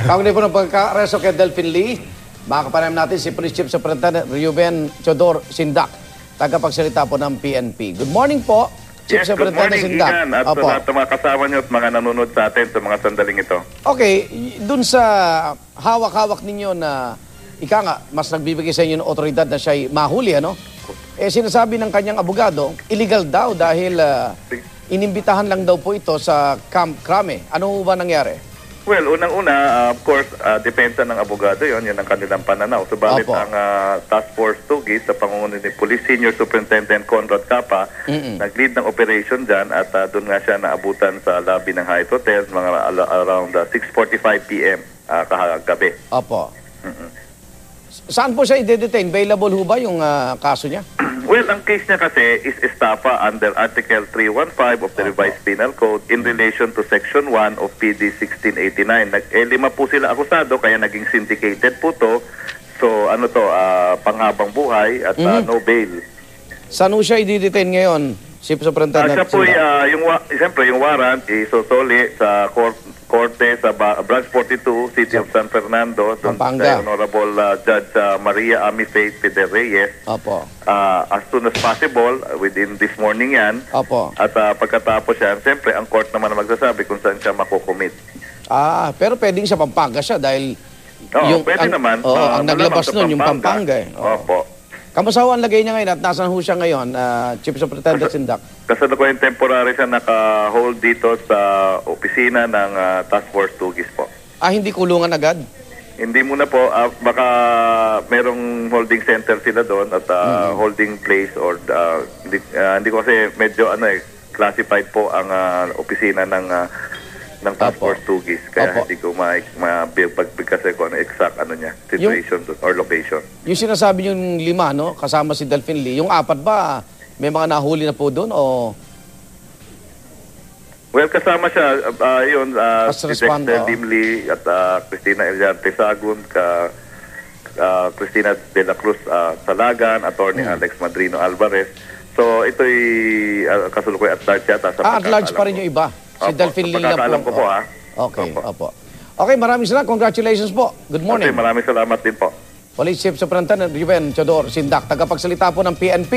Kaugnay po ng pagka-aresto kay Delphine Lee, makakapanayam natin si Police Chief Superintendent Ruben Teodoro Sindak, tagapagsalita po ng PNP. Good morning po, Chief Yes, good Superintendent morning, Sindak. Igan, at sa lahat ng mga kasama niyo at mga nanonood sa atin sa mga sandaling ito. Okay, dun sa hawak-hawak ninyo na ika nga, mas nagbibigay sa inyo ng otoridad na siya'y mahuli, ano? Eh, sinasabi ng kanyang abogado, illegal daw dahil inimbitahan lang daw po ito sa Camp Crame. Ano ba nangyari? Well, unang-una, of course, depensa ng abogado yun ang kanilang pananaw. Subalit Opo. ang Task Force Tugis sa pangunguna ni Police Senior Superintendent Conrad Capa, nag-lead ng operation dyan at doon nga siya naabutan sa lobby ng Hyatt Hotel mga around 6:45 p.m. Kagabi. Opo. Saan po siya i-detain? Available ho ba yung kaso niya? Well, ang case niya kasi is estafa under Article 315 of the Revised Penal Code in relation to Section 1 of PD 1689. Lima po sila akusado kaya naging syndicated po to. So ano to, panghabang buhay at no bail. Saan ho siya i-detain ngayon, Chief Superintendent? Siya po, siyempre yung warrant isusuli sa korte sa Branch 42, City of San Fernando, doon Pampanga. sa Honorable Judge Maria Ami Faith Fidel Reyes. Opo. As soon as possible, within this morning yan. Opo. At pagkatapos yan, siyempre, ang court naman ang magsasabi kung saan siya makukomit. Pero pwedeng sa Pampanga siya dahil Pwede naman. ang naglabas malamang sa nun, yung Pampanga eh. Opo. Kamusta ho ang lagay niya ngayon at nasan ho siya ngayon, Chief Superintendent Sindak? Kasalukuyan temporary siya naka-hold dito sa opisina ng Task Force Tugis po. Hindi kulungan agad? Hindi muna po, baka merong holding center sila doon at holding place or hindi ko kasi medyo classified po ang opisina ng Task Opo. Force Tugis. Kaya Opo. hindi ko mapagbig kasi kung ano exact situation or location. Yung sinasabi yung 5, no? Kasama si Delphine Lee, yung 4 ba, may mga nahuli na po doon o... Well, kasama siya, As si responder. Dexter Dimli at Cristina Eliarte Sagun, Cristina De La Cruz Salagan, Attorney Alex Madrino Alvarez. So, ito'y kasalukuyan at large yata. at large pa rin yung iba. Si Opo, Delphine Lee lang po. pagkakaalam ko po, ha? Okay, Opo. opo. Okay, maraming salamat. Congratulations po. Good morning. Okay, maraming salamat din po. Police Chief Superintendent Ruben Teodoro Sindak, tagapagsalita po ng PNP.